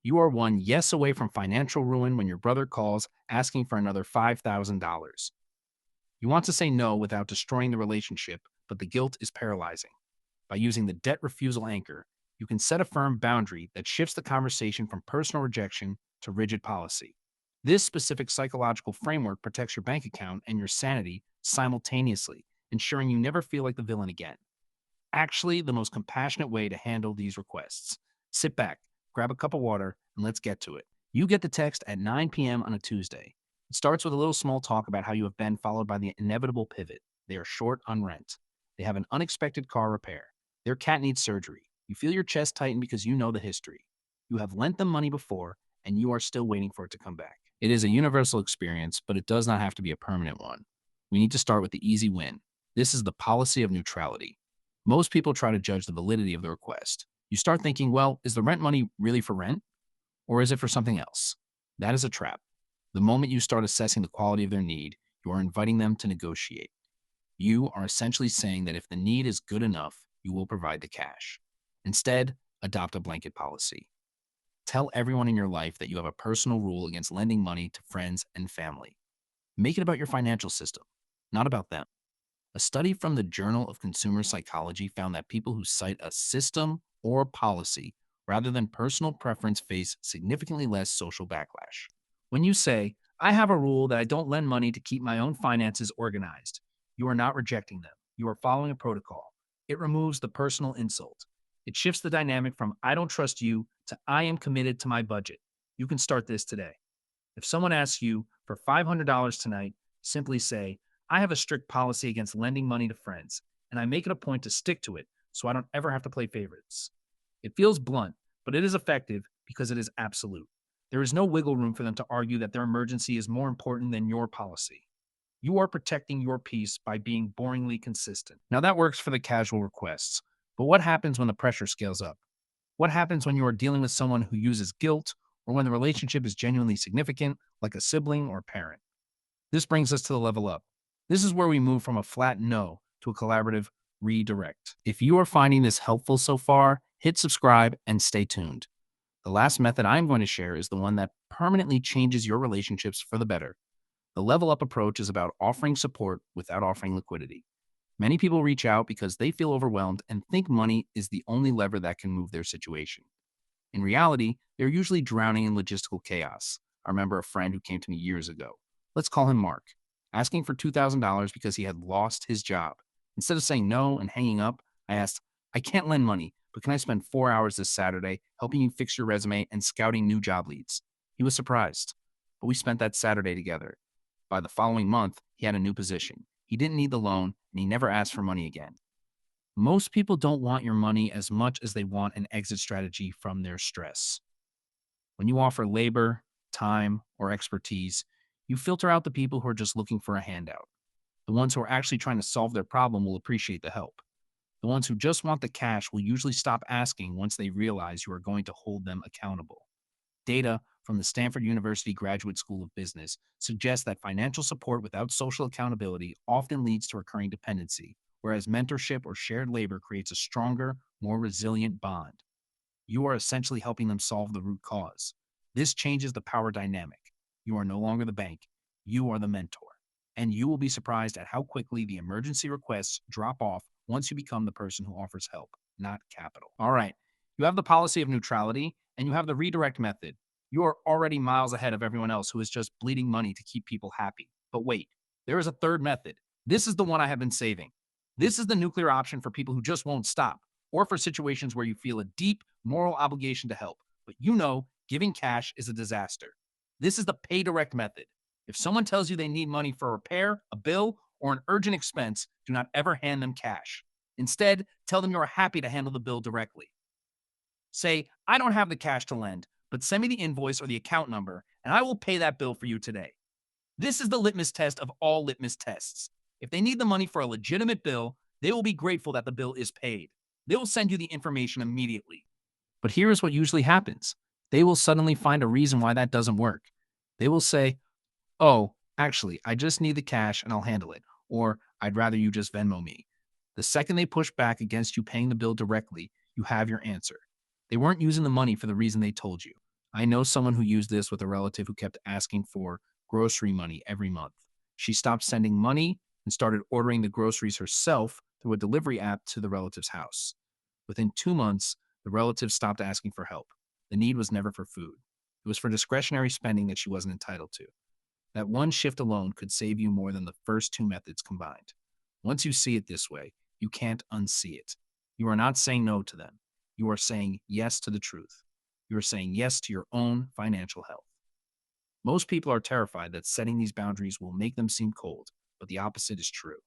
You are one yes away from financial ruin when your brother calls asking for another $5,000. You want to say no without destroying the relationship, but the guilt is paralyzing. By using the debt refusal anchor, you can set a firm boundary that shifts the conversation from personal rejection to rigid policy. This specific psychological framework protects your bank account and your sanity simultaneously, ensuring you never feel like the villain again. Actually, the most compassionate way to handle these requests. Sit back, grab a cup of water, and let's get to it. You get the text at 9 p.m. on a Tuesday. It starts with a little small talk about how you have been, followed by the inevitable pivot. They are short on rent. They have an unexpected car repair. Their cat needs surgery. You feel your chest tighten because you know the history. You have lent them money before, and you are still waiting for it to come back. It is a universal experience, but it does not have to be a permanent one. We need to start with the easy win. This is the policy of neutrality. Most people try to judge the validity of the request. You start thinking, well, is the rent money really for rent, or is it for something else? That is a trap. The moment you start assessing the quality of their need, you are inviting them to negotiate. You are essentially saying that if the need is good enough, you will provide the cash. Instead, adopt a blanket policy. Tell everyone in your life that you have a personal rule against lending money to friends and family. Make it about your financial system, not about them. A study from the Journal of Consumer Psychology found that people who cite a system or policy rather than personal preference face significantly less social backlash. When you say, I have a rule that I don't lend money to keep my own finances organized, you are not rejecting them. You are following a protocol. It removes the personal insult. It shifts the dynamic from I don't trust you to I am committed to my budget. You can start this today. If someone asks you for $500 tonight, simply say, I have a strict policy against lending money to friends, and I make it a point to stick to it so I don't ever have to play favorites. It feels blunt, but it is effective because it is absolute. There is no wiggle room for them to argue that their emergency is more important than your policy. You are protecting your peace by being boringly consistent. Now, that works for the casual requests, but what happens when the pressure scales up? What happens when you are dealing with someone who uses guilt or when the relationship is genuinely significant, like a sibling or parent? This brings us to the level up. This is where we move from a flat no to a collaborative redirect. If you are finding this helpful so far, hit subscribe and stay tuned. The last method I'm going to share is the one that permanently changes your relationships for the better. The level up approach is about offering support without offering liquidity. Many people reach out because they feel overwhelmed and think money is the only lever that can move their situation. In reality, they're usually drowning in logistical chaos. I remember a friend who came to me years ago. Let's call him Mark, asking for $2,000 because he had lost his job. Instead of saying no and hanging up, I asked, I can't lend money, but can I spend 4 hours this Saturday helping you fix your resume and scouting new job leads? He was surprised, but we spent that Saturday together. By the following month, he had a new position. He didn't need the loan, and he never asked for money again. Most people don't want your money as much as they want an exit strategy from their stress. When you offer labor, time, or expertise, you filter out the people who are just looking for a handout. The ones who are actually trying to solve their problem will appreciate the help. The ones who just want the cash will usually stop asking once they realize you are going to hold them accountable. Data from the Stanford University Graduate School of Business suggests that financial support without social accountability often leads to recurring dependency, whereas mentorship or shared labor creates a stronger, more resilient bond. You are essentially helping them solve the root cause. This changes the power dynamic. You are no longer the bank, you are the mentor. And you will be surprised at how quickly the emergency requests drop off once you become the person who offers help, not capital. All right, you have the policy of neutrality and you have the redirect method. You are already miles ahead of everyone else who is just bleeding money to keep people happy. But wait, there is a third method. This is the one I have been saving. This is the nuclear option for people who just won't stop, or for situations where you feel a deep moral obligation to help, but you know giving cash is a disaster. This is the pay direct method. If someone tells you they need money for a repair, a bill, or an urgent expense, do not ever hand them cash. Instead, tell them you are happy to handle the bill directly. Say, I don't have the cash to lend, but send me the invoice or the account number, and I will pay that bill for you today. This is the litmus test of all litmus tests. If they need the money for a legitimate bill, they will be grateful that the bill is paid. They will send you the information immediately. But here is what usually happens. They will suddenly find a reason why that doesn't work. They will say, oh, actually, I just need the cash and I'll handle it. Or I'd rather you just Venmo me. The second they push back against you paying the bill directly, you have your answer. They weren't using the money for the reason they told you. I know someone who used this with a relative who kept asking for grocery money every month. She stopped sending money and started ordering the groceries herself through a delivery app to the relative's house. Within 2 months, the relative stopped asking for help. The need was never for food. It was for discretionary spending that she wasn't entitled to. That one shift alone could save you more than the first two methods combined. Once you see it this way, you can't unsee it. You are not saying no to them. You are saying yes to the truth. You are saying yes to your own financial health. Most people are terrified that setting these boundaries will make them seem cold, but the opposite is true.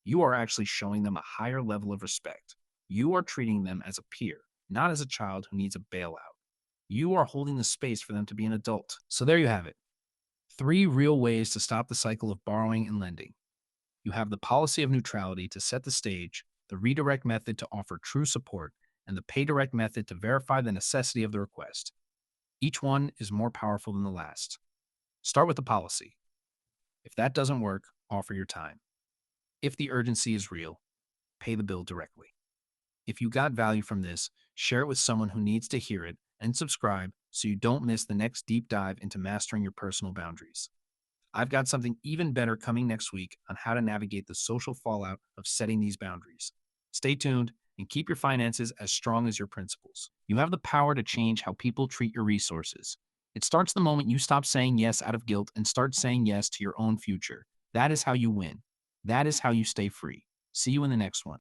You are actually showing them a higher level of respect. You are treating them as a peer, not as a child who needs a bailout. You are holding the space for them to be an adult. So there you have it. 3 real ways to stop the cycle of borrowing and lending. You have the policy of neutrality to set the stage, the redirect method to offer true support, and the pay direct method to verify the necessity of the request. Each one is more powerful than the last. Start with the policy. If that doesn't work, offer your time. If the urgency is real, pay the bill directly. If you got value from this, share it with someone who needs to hear it and subscribe so you don't miss the next deep dive into mastering your personal boundaries. I've got something even better coming next week on how to navigate the social fallout of setting these boundaries. Stay tuned and keep your finances as strong as your principles. You have the power to change how people treat your resources. It starts the moment you stop saying yes out of guilt and start saying yes to your own future. That is how you win. That is how you stay free. See you in the next one.